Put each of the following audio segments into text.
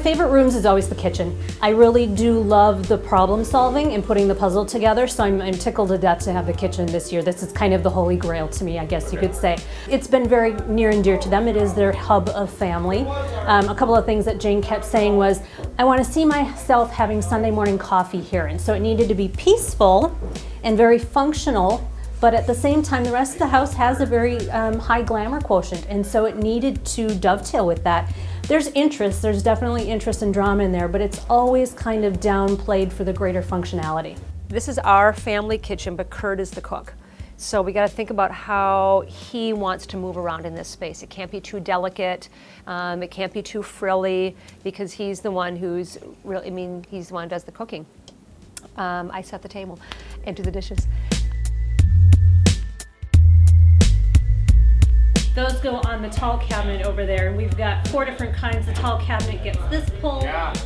favorite rooms is always the kitchen. I really do love the problem solving and putting the puzzle together, so I'm tickled to death to have the kitchen this year. This is kind of the holy grail to me, I guess you could say. It's been very near and dear to them. It is their hub of family. A couple of things that Jane kept saying was, I want to see myself having Sunday morning coffee here, and so it needed to be peaceful and very functional, but at the same time the rest of the house has a very high glamour quotient, and so it needed to dovetail with that. There's interest, there's definitely interest and drama in there, but it's always kind of downplayed for the greater functionality. This is our family kitchen, but Kurt is the cook. So we got to think about how he wants to move around in this space. It can't be too delicate, it can't be too frilly, because he's the one who's really, he's the one who does the cooking. I set the table and do the dishes. Those go on the tall cabinet over there, and we've got 4 different kinds. The tall cabinet gets this pull,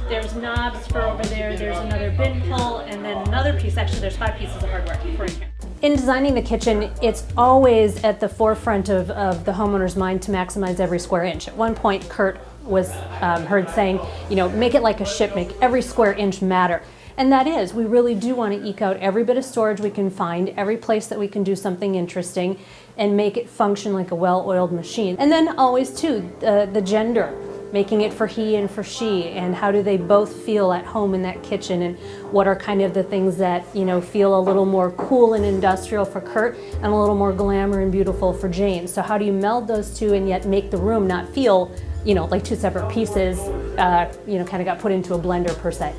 there's knobs for over there, there's another bin pull, and then another piece. Actually, there's 5 pieces of hardware for in here. In designing the kitchen, it's always at the forefront of the homeowner's mind to maximize every square inch. At one point, Kurt was heard saying, you know, make it like a ship, make every square inch matter. And that is, we really do want to eke out every bit of storage we can find, every place that we can do something interesting, and make it function like a well-oiled machine. And then always too, the gender, making it for he and for she, and how do they both feel at home in that kitchen, and what are kind of the things that, you know, feel a little more cool and industrial for Kurt and a little more glamour and beautiful for Jane. So how do you meld those two and yet make the room not feel, you know, like 2 separate pieces, you know, kind of got put into a blender per se.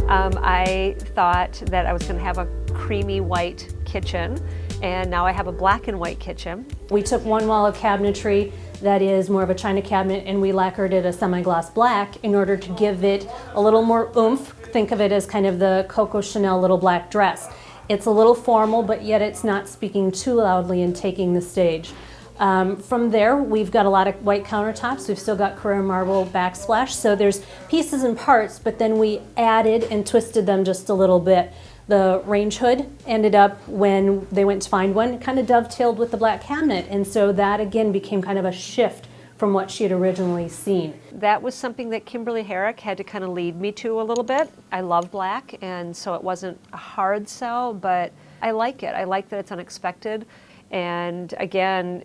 I thought that I was going to have a creamy white kitchen, and now I have a black and white kitchen. We took one wall of cabinetry that is more of a china cabinet, and we lacquered it a semi-gloss black in order to give it a little more oomph. Think of it as kind of the Coco Chanel little black dress. It's a little formal, but yet it's not speaking too loudly and taking the stage. From there, we've got a lot of white countertops. We've still got Carrara marble backsplash, so there's pieces and parts, but then we added and twisted them just a little bit. The range hood ended up, when they went to find one, kind of dovetailed with the black cabinet, and so that again became kind of a shift from what she had originally seen. That was something that Kimberly Herrick had to kind of lead me to a little bit. I love black, and so it wasn't a hard sell, but I like it. I like that it's unexpected. And again,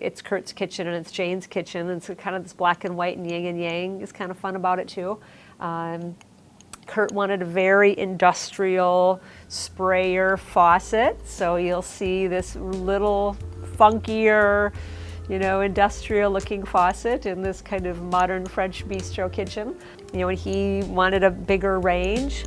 it's Kurt's kitchen and it's Jane's kitchen, and so kind of this black and white and yin and yang is kind of fun about it too. Kurt wanted a very industrial sprayer faucet, so you'll see this little funkier, you know, industrial looking faucet in this kind of modern French bistro kitchen. You know, and he wanted a bigger range.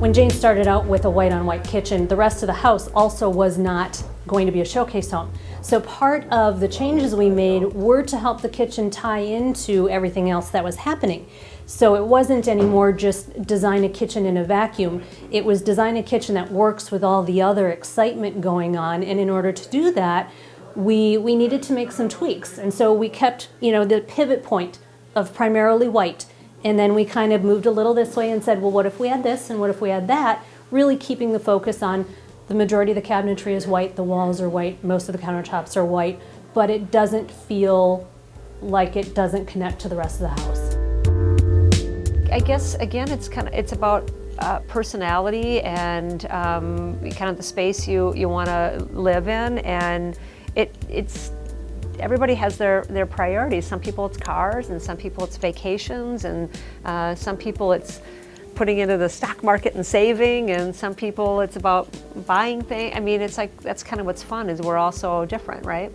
When Jane started out with a white on white kitchen, the rest of the house also was not going to be a showcase home. So part of the changes we made were to help the kitchen tie into everything else that was happening. So it wasn't anymore just design a kitchen in a vacuum. It was design a kitchen that works with all the other excitement going on, and in order to do that, we needed to make some tweaks. And so we kept, you know, the pivot point of primarily white. And then we kind of moved a little this way and said, well, what if we had this and what if we had that? Really keeping the focus on the majority of the cabinetry is white, the walls are white, most of the countertops are white, but it doesn't feel like it doesn't connect to the rest of the house. I guess, again, it's about personality and kind of the space you want to live in, and it's everybody has their priorities. Some people it's cars, and some people it's vacations, and some people it's putting into the stock market and saving, and some people it's about buying things. I mean, it's like, that's kind of what's fun, is we're all so different, right?